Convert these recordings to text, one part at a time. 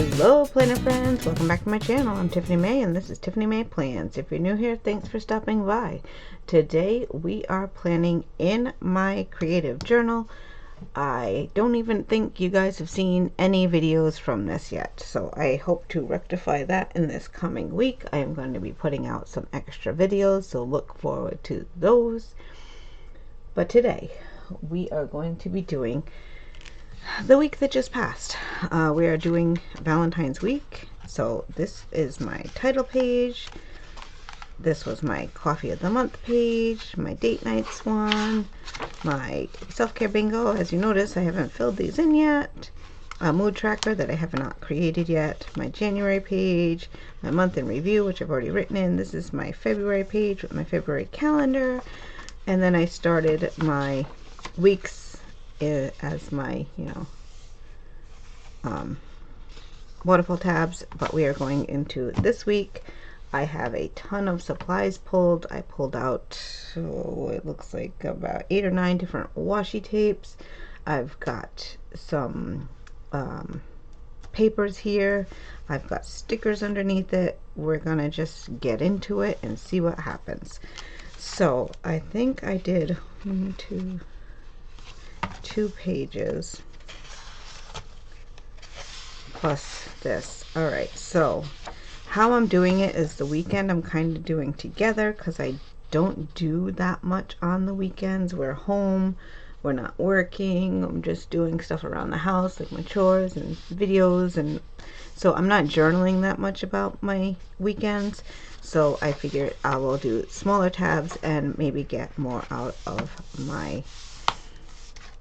Hello planner friends, welcome back to my channel. I'm Tiffany May and this is Tiffany May Plans. If you're new here, thanks for stopping by. Today we are planning in my creative journal. I don't even think you guys have seen any videos from this yet, so I hope to rectify that in this coming week. I am going to be putting out some extra videos, so look forward to those. But today we are going to be doing the week that just passed. We are doing Valentine's week. So this is my title page. This was my coffee of the month page, my date nights one, my self-care bingo. As you notice, I haven't filled these in yet. A mood tracker that I have not created yet. My January page, my month in review, which I've already written in. This is my February page with my February calendar. And then I started my weeks as my, waterfall tabs, but we are going into this week. I have a ton of supplies pulled. I pulled out, it looks like about 8 or 9 different washi tapes. I've got some papers here. I've got stickers underneath it. We're gonna just get into it and see what happens. So I think I did 2 pages plus this. All right, so how I'm doing it is the weekend I'm kind of doing together because I don't do that much on the weekends. We're home, we're not working, I'm just doing stuff around the house like my chores and videos, and so I'm not journaling that much about my weekends. So I figured I will do smaller tabs and maybe get more out of my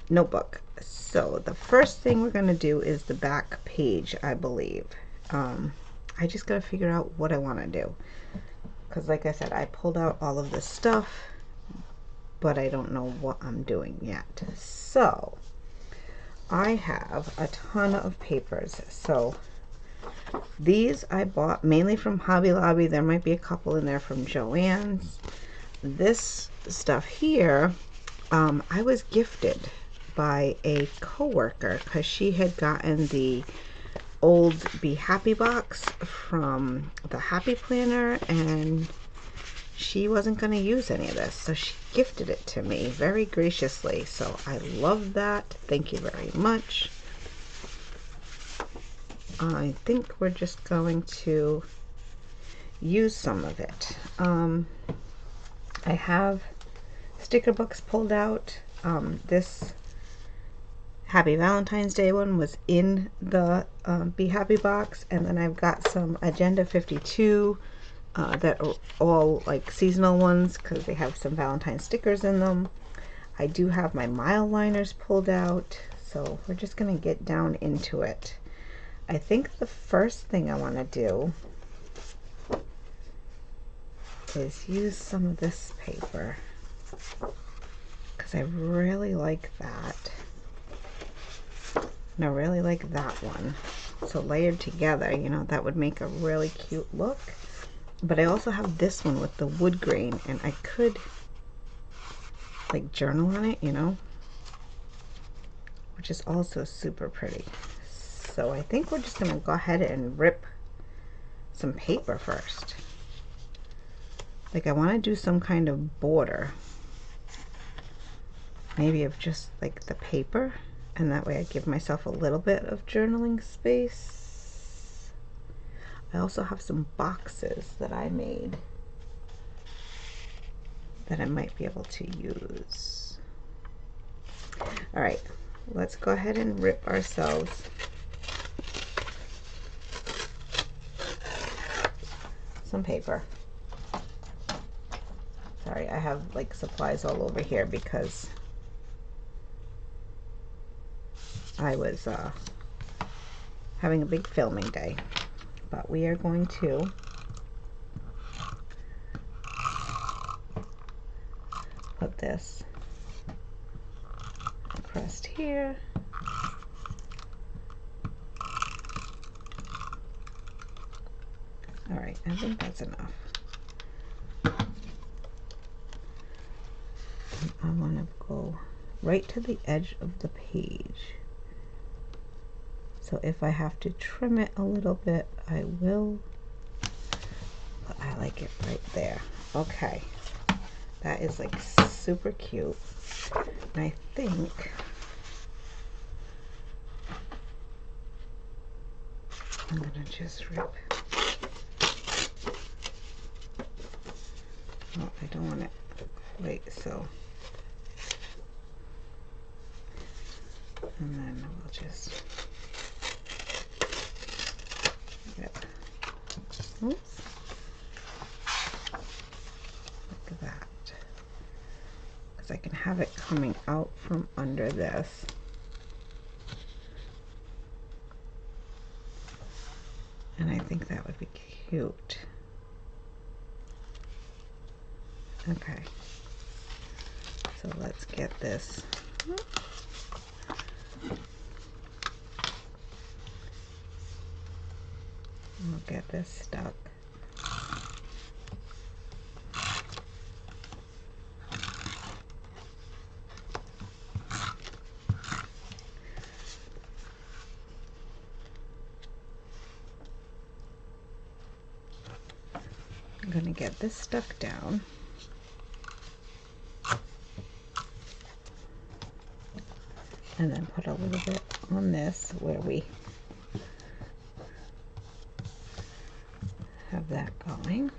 notebook. So the first thing we're going to do is the back page, I believe. I just got to figure out what I want to do, because like I said, I pulled out all of this stuff, but I don't know what I'm doing yet. So I have a ton of papers. So these I bought mainly from Hobby Lobby. There might be a couple in there from Joann's. This stuff here, I was gifted by a coworker because she had gotten the old Be Happy box from the Happy Planner and she wasn't going to use any of this, so she gifted it to me very graciously. So I love that. Thank you very much. I think we're just going to use some of it. I have sticker books pulled out. This Happy Valentine's Day one was in the Be Happy box, and then I've got some Agenda 52 that are all like seasonal ones because they have some Valentine stickers in them. I do have my mile liners pulled out, so we're just gonna get down into it. I think the first thing I want to do is use some of this paper because I really like that. And I really like that one. So layered together, that would make a really cute look. But I also have this one with the wood grain, and I could like journal on it, which is also super pretty. So I think we're just gonna go ahead and rip some paper first. Like I want to do some kind of border, maybe of just like the paper, and that way I give myself a little bit of journaling space. I also have some boxes that I made that I might be able to use. All right, let's go ahead and rip ourselves some paper. Sorry, I have like supplies all over here because I was having a big filming day. But we are going to put this across here. All right, I think that's enough. I want to go right to the edge of the page. So if I have to trim it a little bit, I will. But I like it right there. Okay. That is like super cute. And I think I'm gonna just rip. Oh, I don't want it quite so. And then we'll just rip. Oops. Like that. Because I can have it coming out from under this. And I think that would be cute. Okay. So let's get this. We'll get this stuck. I'm going to get this stuck down. And then put a little bit on this where we have that going.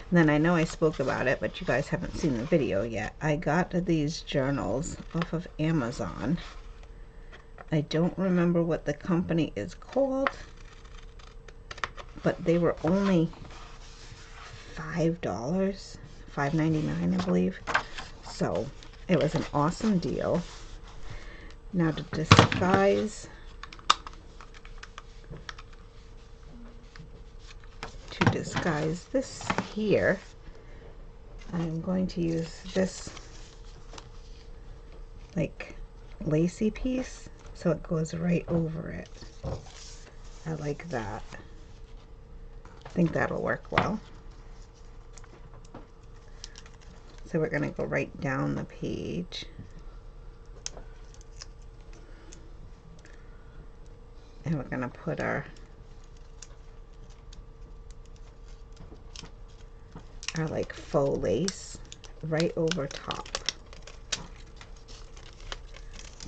And then I know I spoke about it, but you guys haven't seen the video yet. I got these journals off of Amazon. I don't remember what the company is called, but they were only $5, $5.99 I believe. So it was an awesome deal. Now to disguise this here, I'm going to use this like lacy piece so it goes right over it. I like that. I think that'll work well. So we're going to go right down the page. And we're going to put our like faux lace right over top.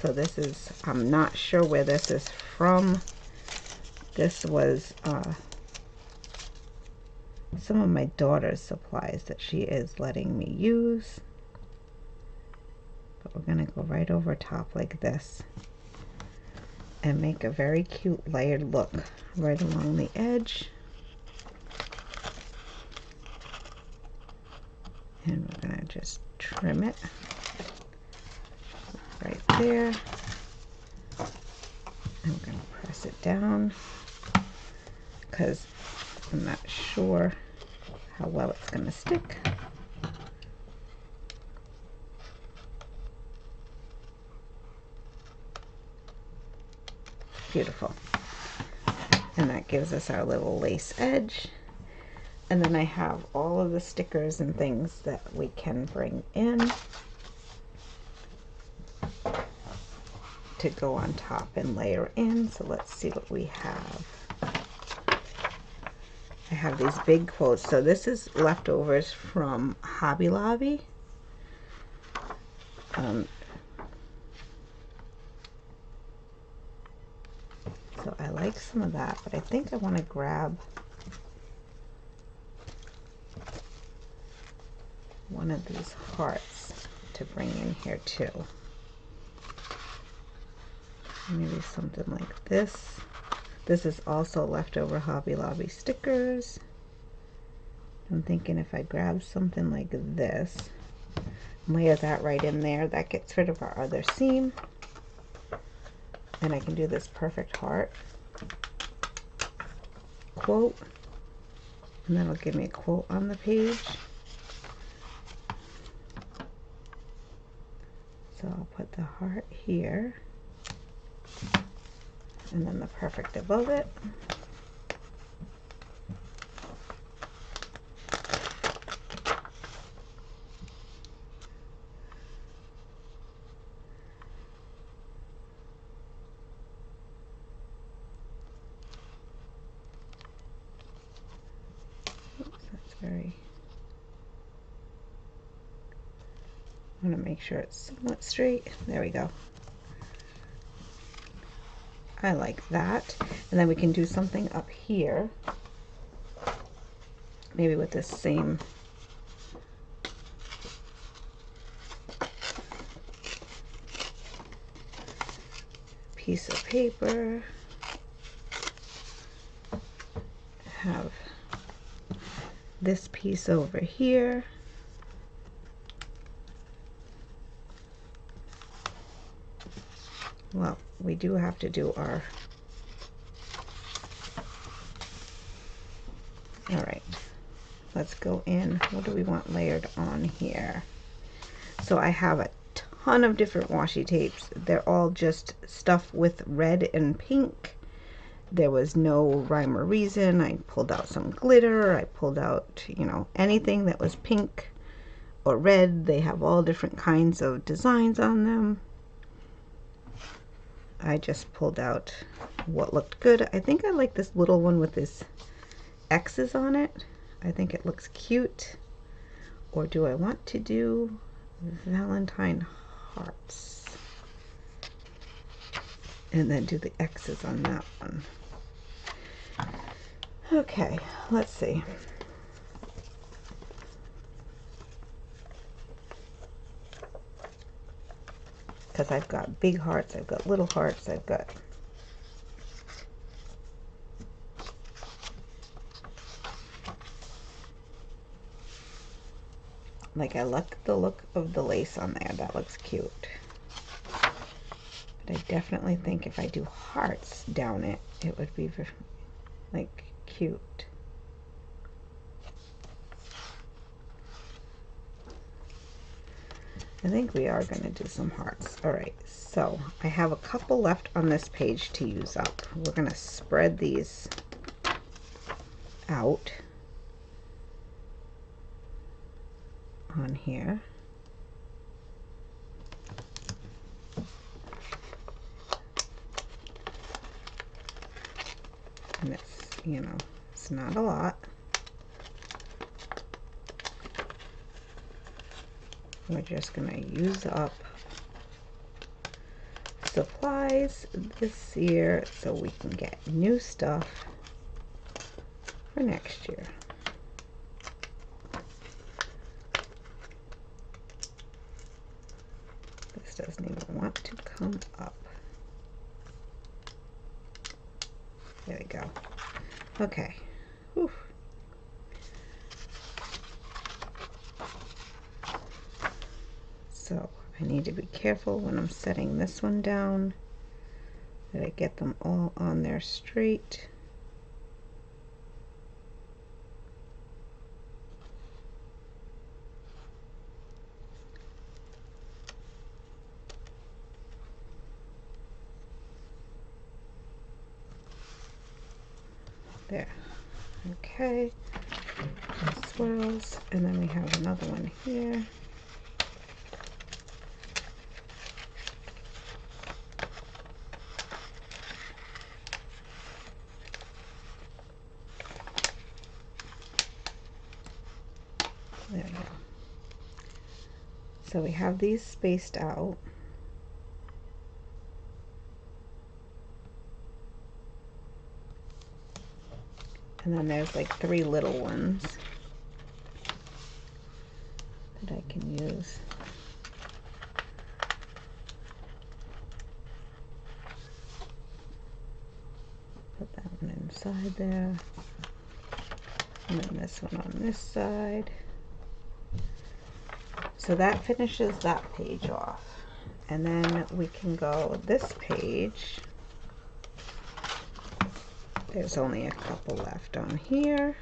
So this is, I'm not sure where this is from. This was some of my daughter's supplies that she is letting me use. But we're going to go right over top like this and make a very cute layered look right along the edge. And we're going to just trim it right there. And we're going to press it down because I'm not sure how well it's going to stick. Beautiful. And that gives us our little lace edge. And then I have all of the stickers and things that we can bring in to go on top and layer in. So let's see what we have. I have these big quotes. So this is leftovers from Hobby Lobby. So I like some of that, but I think I want to grab one of these hearts to bring in here too. Maybe something like this. This is also leftover Hobby Lobby stickers. I'm thinking if I grab something like this, layer that right in there, that gets rid of our other seam. And I can do this perfect heart quote. And that'll give me a quote on the page. So I'll put the heart here, and then the perfect above it. Very, I want to make sure it's somewhat straight. There we go. I like that. And then we can do something up here, maybe with this same piece of paper. Have this piece over here. Well, we do have to do our, all right, let's go in. What do we want layered on here? So I have a ton of different washi tapes. They're all just stuff with red and pink. There was no rhyme or reason. I pulled out some glitter. I pulled out, you know, anything that was pink or red. They have all different kinds of designs on them. I just pulled out what looked good. I think I like this little one with this X's on it. I think it looks cute. Or do I want to do Valentine hearts? And then do the X's on that one. Okay, let's see. Because I've got big hearts, I've got little hearts, I've got like, I like the look of the lace on there. That looks cute. But I definitely think if I do hearts down it, it would be like cute. I think we are going to do some hearts. All right, so I have a couple left on this page to use up. We're going to spread these out on here. And it's, you know, it's not a lot. We're just going to use up supplies this year so we can get new stuff for next year. This doesn't even want to come up. There we go. Okay. Whew. So I need to be careful when I'm setting this one down that I get them all on there straight. There. Okay. Swirls, and then we have another one here. There we go. So we have these spaced out. And then there's like 3 little ones that I can use. Put that one inside there. And then this one on this side. So that finishes that page off. And then we can go this page. There's only a couple left on here.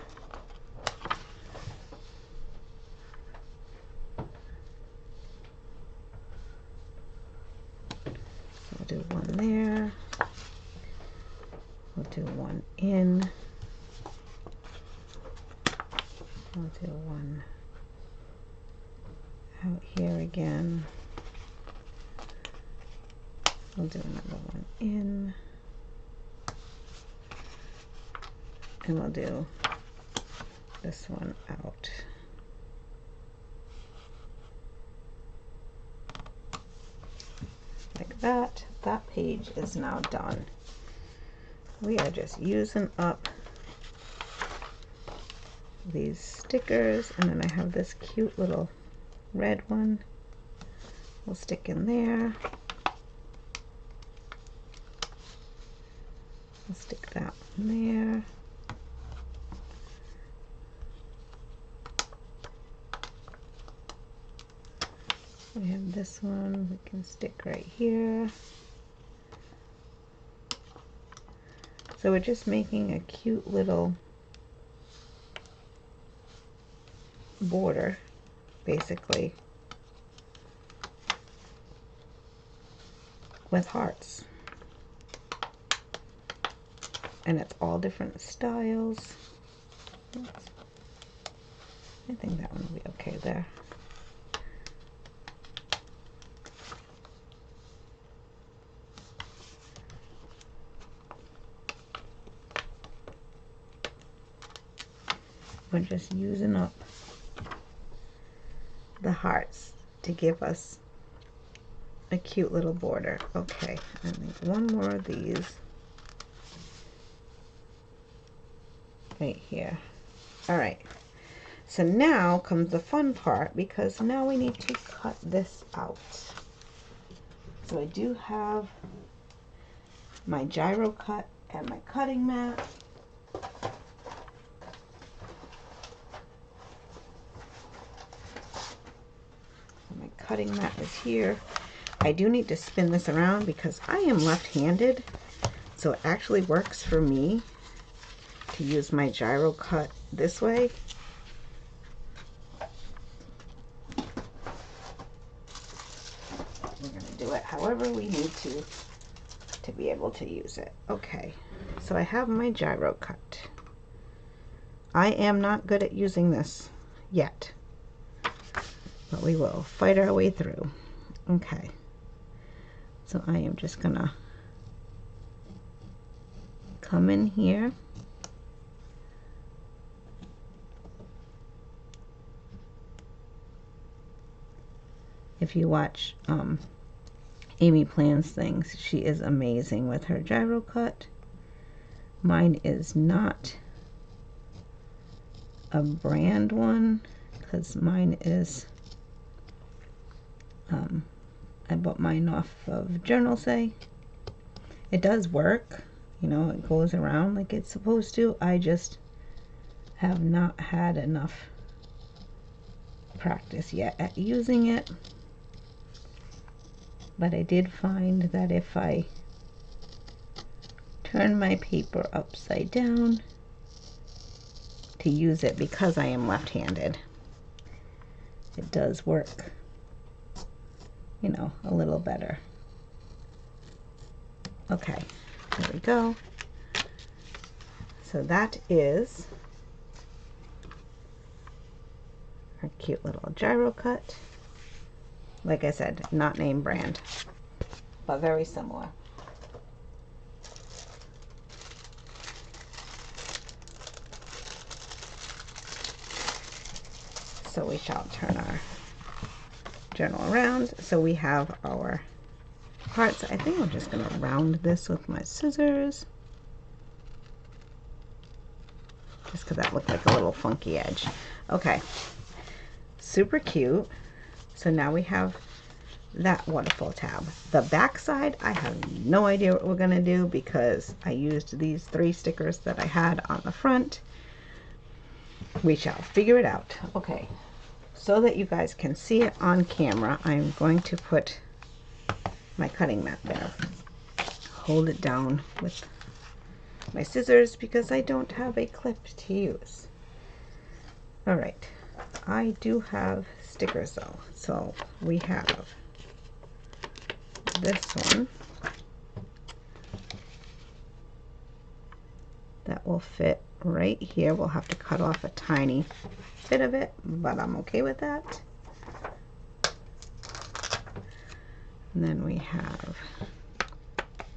out here again. We'll do another one in, and we'll do this one out. Like that. That page is now done. We are just using up these stickers, and then I have this cute little red one. We'll stick in there. We'll stick that one there. We have this one we can stick right here. So we're just making a cute little border, basically, with hearts. And it's all different styles. Oops. I think that one will be okay there. We're just using up the hearts to give us a cute little border. Okay, I think one more of these right here. All right, so now comes the fun part, because now we need to cut this out. So I do have my gyro cut and my cutting mat. My cutting mat is here. I do need to spin this around because I am left-handed, so it actually works for me to use my gyro cut this way. We're going to do it however we need to be able to use it. Okay, so I have my gyro cut. I am not good at using this yet, but we will fight our way through. Okay, so I am just gonna come in here, if you watch Amy Plans Things, she is amazing with her gyro cut. Mine is not a brand one, because mine is I bought mine off of Journal Say. It does work, you know, it goes around like it's supposed to. I just have not had enough practice yet at using it. But I did find that if I turn my paper upside down to use it, because I am left-handed, it does work, you know, a little better. Okay, there we go. So that is our cute little gyro cut. Like I said, not name brand, but very similar. So we shall turn our journal around. So we have our parts. I think I'm just going to round this with my scissors, just because that looked like a little funky edge. Okay, super cute. So now we have that wonderful tab. The back side, I have no idea what we're going to do, because I used these 3 stickers that I had on the front. We shall figure it out. Okay, so that you guys can see it on camera, I'm going to put my cutting mat there. Hold it down with my scissors because I don't have a clip to use. All right, I do have stickers though. So we have this one that will fit right here. We'll have to cut off a tiny bit of it, but I'm okay with that. And then we have, I'm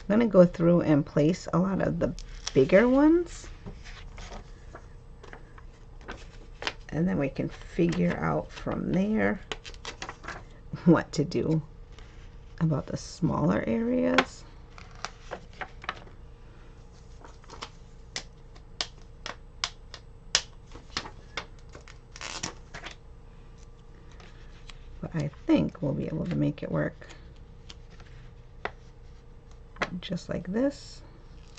going to go through and place a lot of the bigger ones, and then we can figure out from there what to do about the smaller areas. But I think we'll be able to make it work just like this.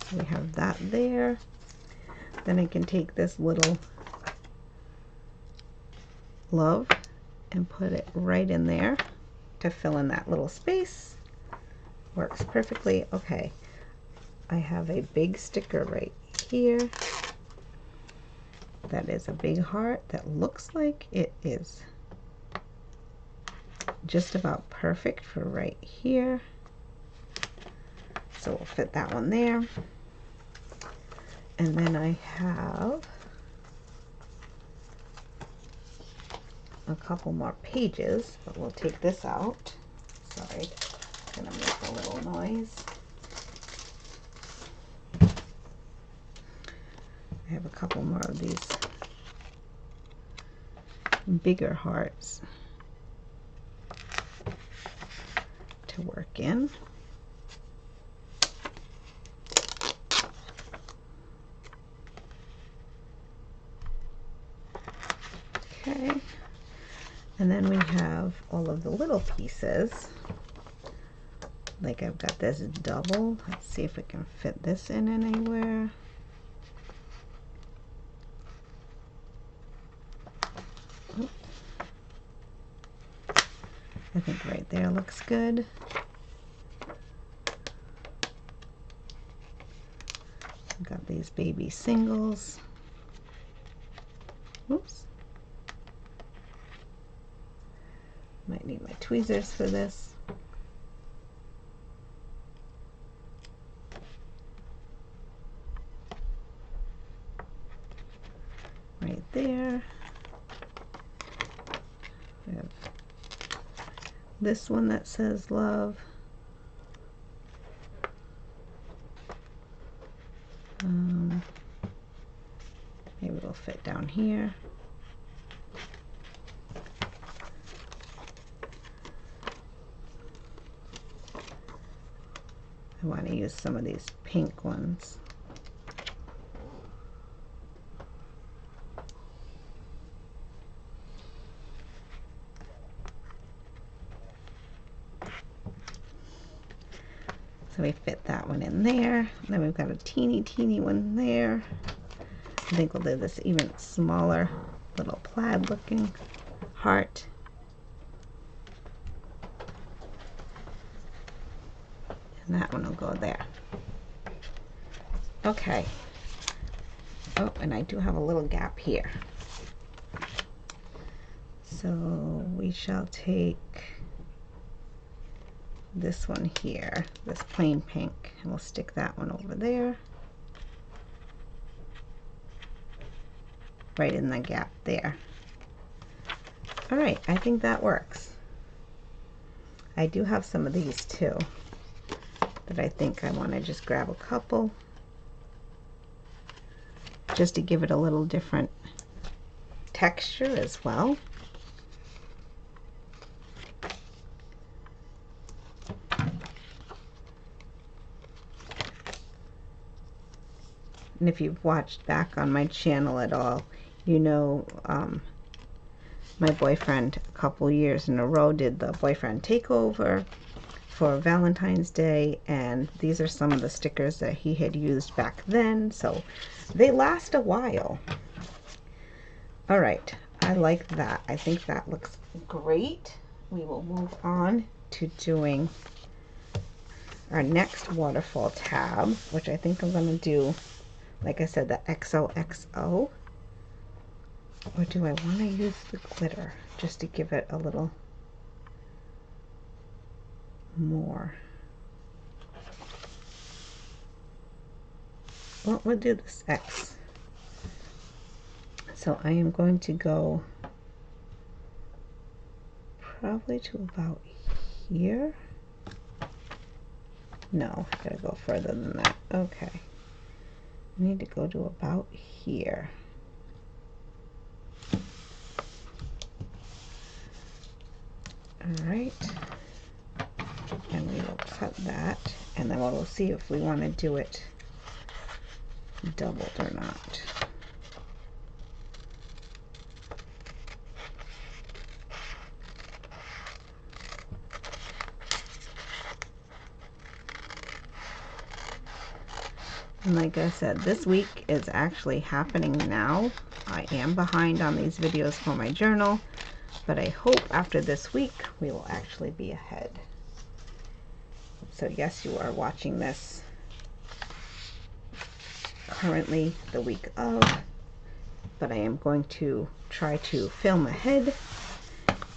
So we have that there. Then I can take this little love and put it right in there to fill in that little space. Works perfectly. Okay, I have a big sticker right here. That is a big heart that looks like it is just about perfect for right here. So we'll fit that one there. And then I have a couple more pages, but we'll take this out. Sorry, it's gonna make a little noise. I have a couple more of these bigger hearts to work in. Okay, and then we have all of the little pieces. Like I've got this double. Let's see if we can fit this in anywhere. Oh. I think right there looks good. I've got these baby singles. Oops. Might need my tweezers for this. Right there. We have this one that says love. Maybe it'll fit down here. I want to use some of these pink ones. So we fit that one in there. Then we've got a teeny one there. I think we'll do this even smaller, little plaid looking heart. And that one will go there. Okay. Oh, and I do have a little gap here. So we shall take this one here, this plain pink, and we'll stick that one over there. Right in the gap there. All right, I think that works. I do have some of these too that I think I want to just grab a couple just to give it a little different texture as well. And if you've watched back on my channel at all, you know my boyfriend a couple years in a row did the boyfriend takeover for Valentine's Day, and these are some of the stickers that he had used back then, so they last a while. All right, I like that. I think that looks great. We will move on to doing our next waterfall tab, which I think I'm going to do, like I said, the XOXO. Or do I want to use the glitter just to give it a little more? Well, we'll do this X. So I am going to go probably to about here. No, I gotta go further than that. Okay. I need to go to about here. All right. And we will cut that, and then we'll see if we want to do it doubled or not. And like I said, this week is actually happening now. I am behind on these videos for my journal, but I hope after this week we will actually be ahead. So yes, you are watching this currently the week of, but I am going to try to film ahead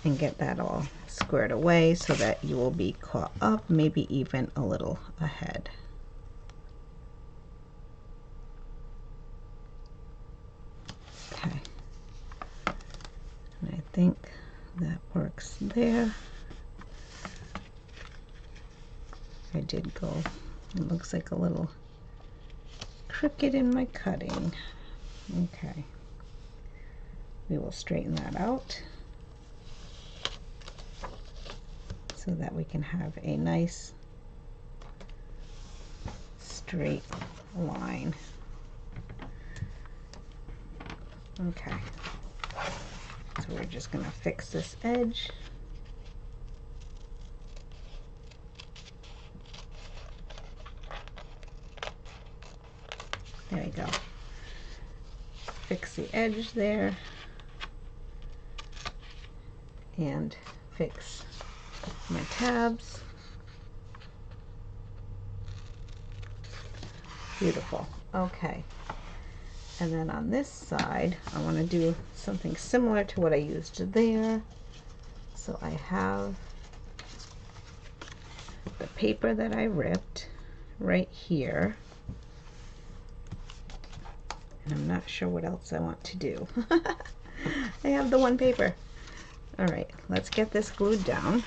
and get that all squared away so that you will be caught up, maybe even a little ahead. Okay, and I think that works there. I did go, it looks like a little crooked in my cutting. Okay, we will straighten that out so that we can have a nice straight line. Okay, so we're just going to fix this edge. There we go. Fix the edge there and fix my tabs. Beautiful. Okay. And then on this side, I want to do something similar to what I used there. So I have the paper that I ripped right here. And I'm not sure what else I want to do. I have the one paper. All right, let's get this glued down.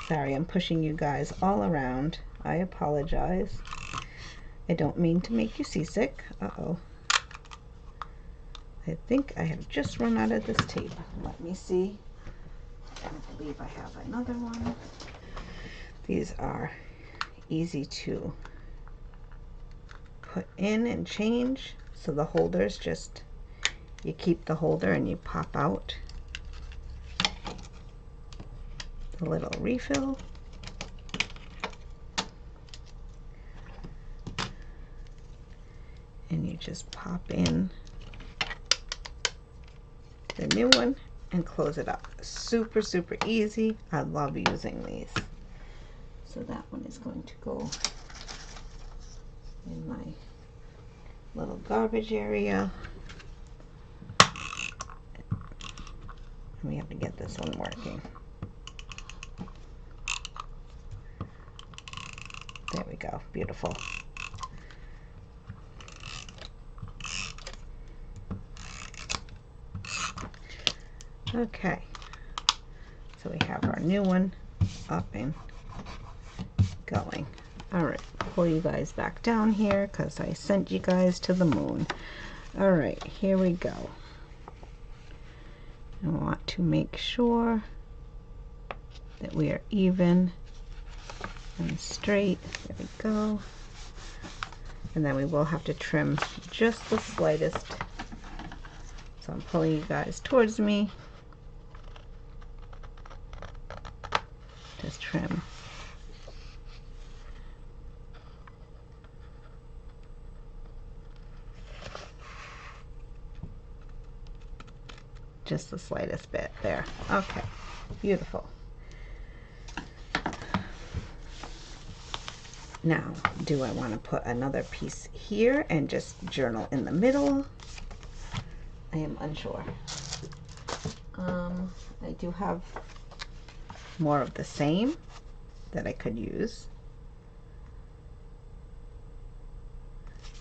Sorry, I'm pushing you guys all around. I apologize. I don't mean to make you seasick. Uh-oh. I think I have just run out of this tape. Let me see. I believe I have another one. These are easy to put in and change. So the holders just, you keep the holder and you pop out the little refill. And you just pop in the new one and close it up. Super, super easy. I love using these. So that one is going to go in my little garbage area. And we have to get this one working. There we go. Beautiful. Okay, so we have our new one up and going. All right, pull you guys back down here because I sent you guys to the moon. All right, here we go. I want to make sure that we are even and straight. There we go. And then we will have to trim just the slightest. So I'm pulling you guys towards me. Just trim. Just the slightest bit there. Okay, beautiful. Now, do I want to put another piece here and just journal in the middle? I am unsure. I do have more of the same that I could use.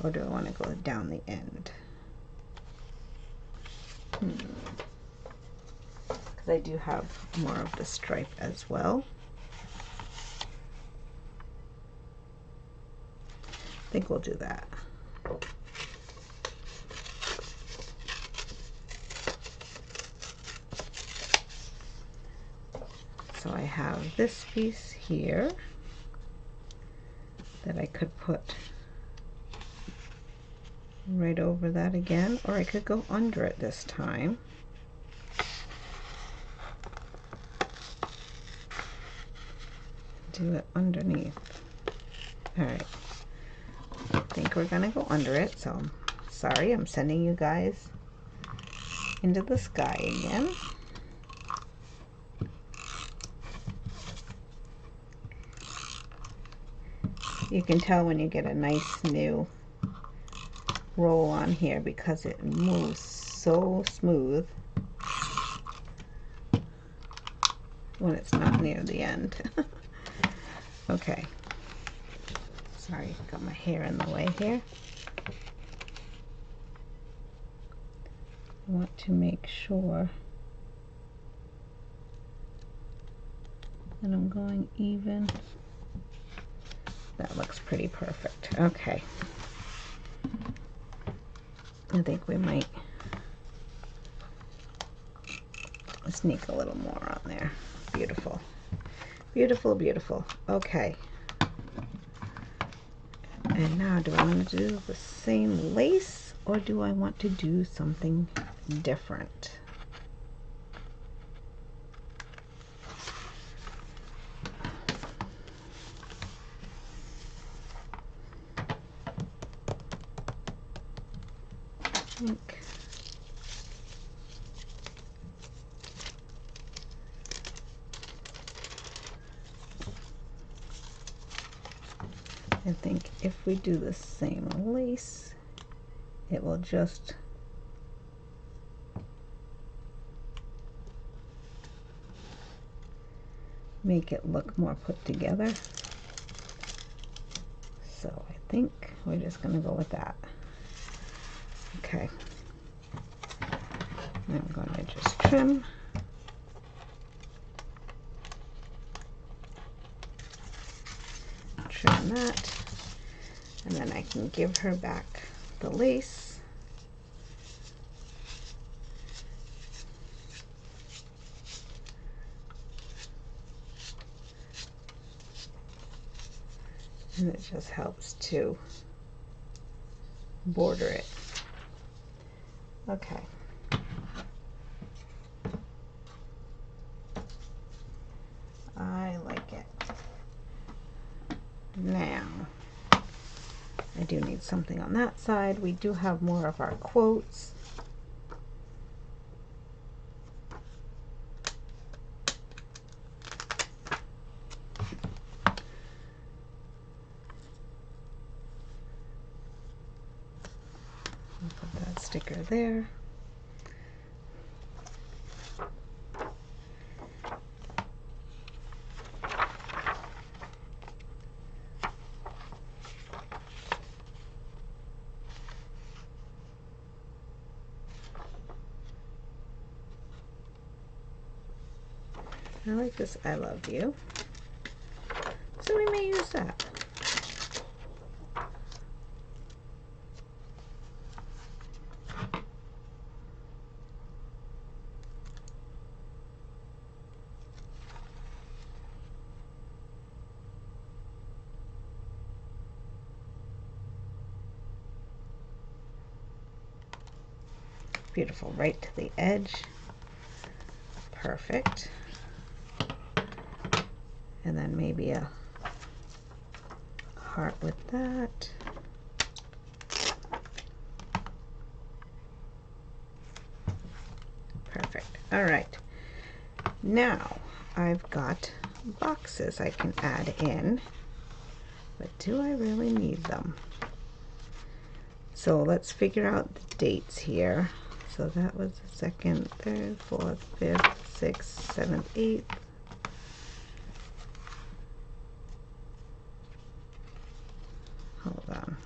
Or do I want to go down the end? because I do have more of the stripe as well. I think we'll do that. So I have this piece here that I could put right over that again, or I could go under it this time. Do it underneath. All right, I think we're gonna go under it, so sorry, I'm sending you guys into the sky again. You can tell when you get a nice new roll on here because it moves so smooth when it's not near the end. Okay, sorry, got my hair in the way here. I want to make sure that I'm going even. That looks pretty perfect. Okay, I think we might sneak a little more on there. Beautiful, beautiful, beautiful. Okay, and now do I want to do the same lace or do I want to do something different? I think if we do the same lace, it will just make it look more put together. So I think we're just going to go with that. Okay. I'm going to just trim. Trim that. And then I can give her back the lace. And it just helps to border it. Okay. I like it. Now, I do need something on that side. We do have more of our quotes. I'll put that sticker there. I like this I love you, so we may use that. Beautiful, right to the edge. Perfect. And then maybe a heart with that. Perfect. All right. Now I've got boxes I can add in, but do I really need them? So let's figure out the dates here. So that was the 2nd, 3rd, 4th, 5th, 6th, 7th, 8th. Hold on.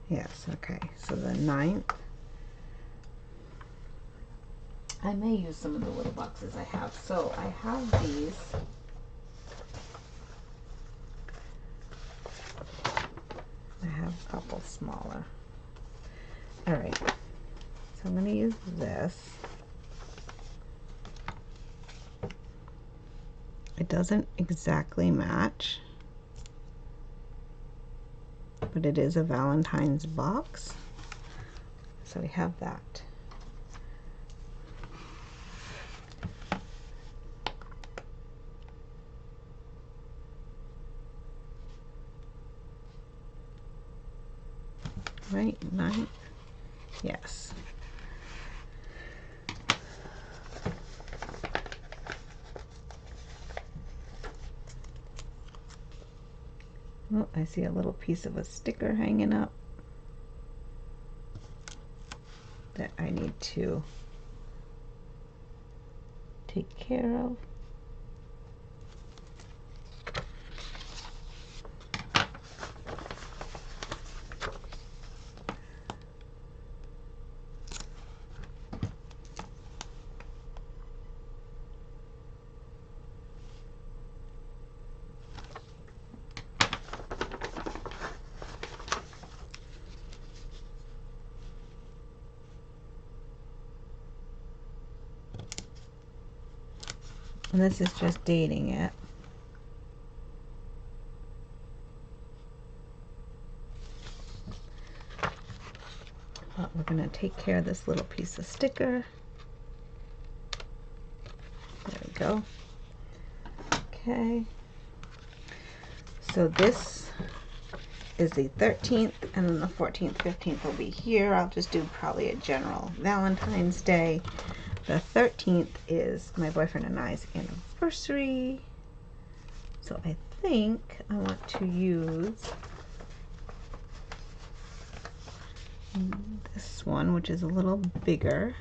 Yes, okay. So the 9th, I may use some of the little boxes I have. So I have these. I have a couple smaller. All right, so I'm going to use this. It doesn't exactly match, but it is a Valentine's box. So we have that. Right, 9, yes. Oh, I see a little piece of a sticker hanging up that I need to take care of. And this is just dating it. But we're going to take care of this little piece of sticker. There we go. Okay. So this is the 13th, and then the 14th, 15th will be here. I'll just do probably a general Valentine's Day. The 13th is my boyfriend and I's anniversary. So I think I want to use this one, which is a little bigger,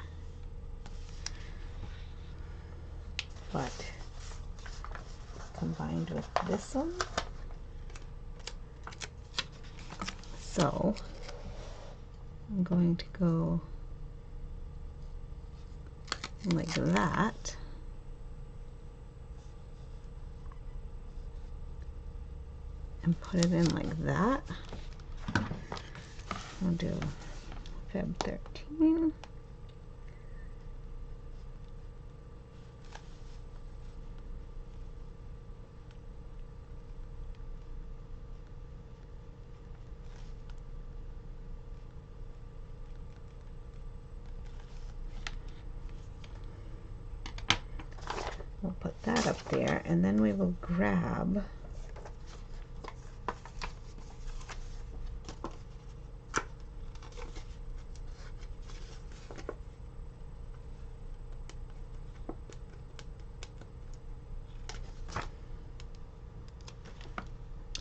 but combined with this one. So I'm going to go like that. And put it in like that. I'll do Feb 13. We'll put that up there, and then we will grab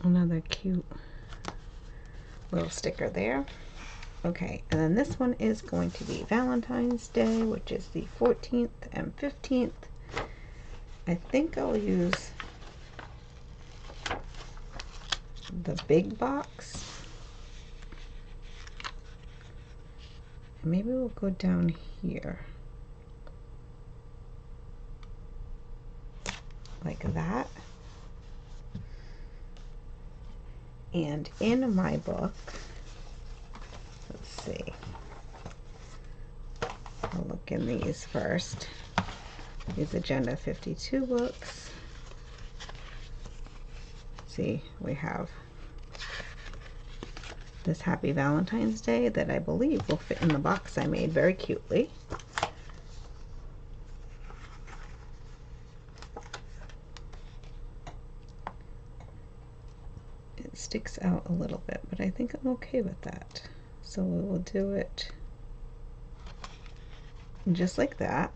another cute little sticker there. Okay, and then this one is going to be Valentine's Day, which is the 14th and 15th. I think I'll use the big box. Maybe we'll go down here like that. And in my book, let's see, I'll look in these first. These Agenda 52 books. See, we have this Happy Valentine's Day that I believe will fit in the box I made very cutely. It sticks out a little bit, but I think I'm okay with that. So we will do it just like that.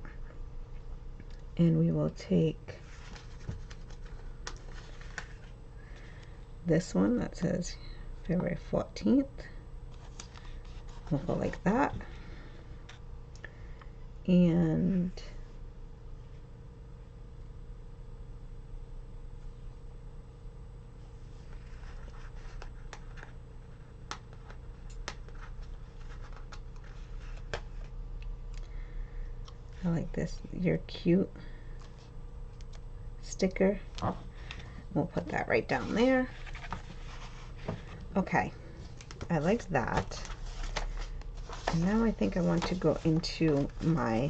And we will take this one that says February 14th. We'll go like that. And I like this. You're cute sticker. We'll put that right down there. Okay, I like that. And now I think I want to go into my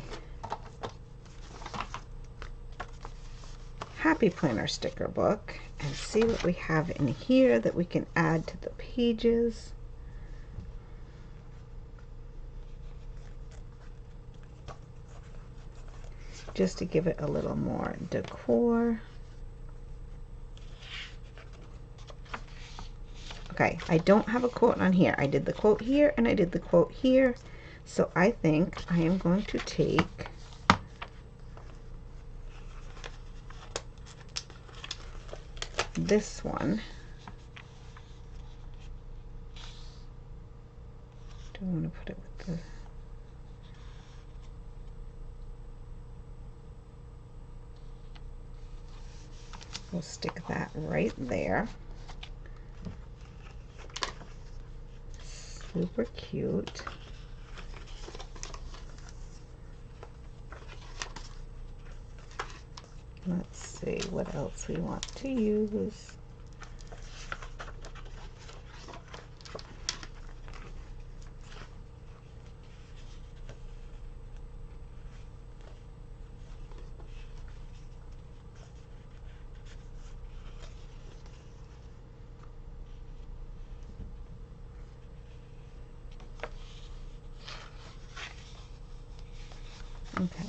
Happy Planner sticker book and see what we have in here that we can add to the pages. Just to give it a little more decor. Okay, I don't have a quote on here. I did the quote here and I did the quote here. So I think I am going to take this one. Do I want to put it with the... We'll stick that right there. Super cute. Let's see what else we want to use. Okay.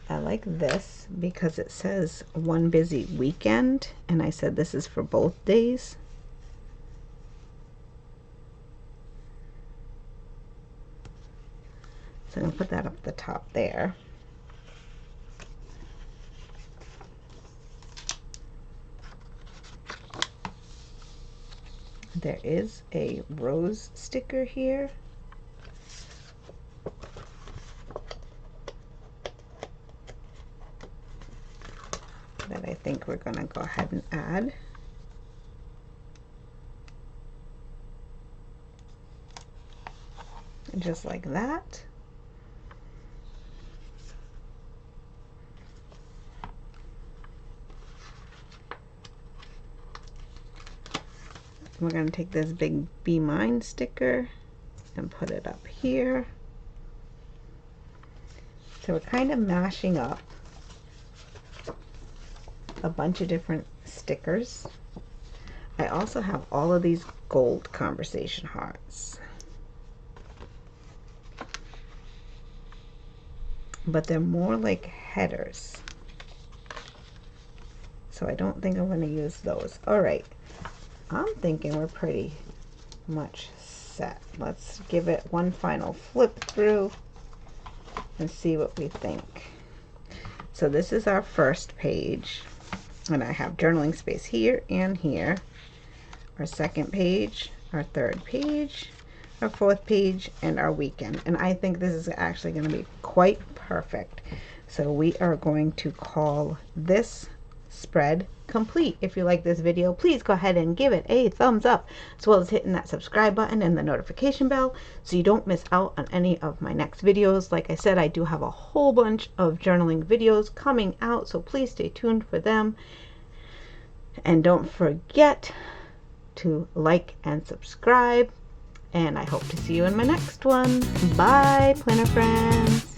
I like this because it says one busy weekend, and I said this is for both days. So I'm going to put that up the top there. There is a rose sticker here. That I think we're going to go ahead and add. Just like that. We're going to take this big Be Mine sticker and put it up here. So we're kind of mashing up a bunch of different stickers. I also have all of these gold conversation hearts. But they're more like headers. So I don't think I'm going to use those. All right. I'm thinking we're pretty much set. Let's give it one final flip through and see what we think. So this is our first page, and I have journaling space here and here. Our second page, our third page, our fourth page, and our weekend. And I think this is actually going to be quite perfect. So we are going to call this spread complete. If you like this video, please go ahead and give it a thumbs up, as well as hitting that subscribe button and the notification bell so you don't miss out on any of my next videos. Like I said, I do have a whole bunch of journaling videos coming out, so please stay tuned for them. And don't forget to like and subscribe, and I hope to see you in my next one. Bye, planner friends.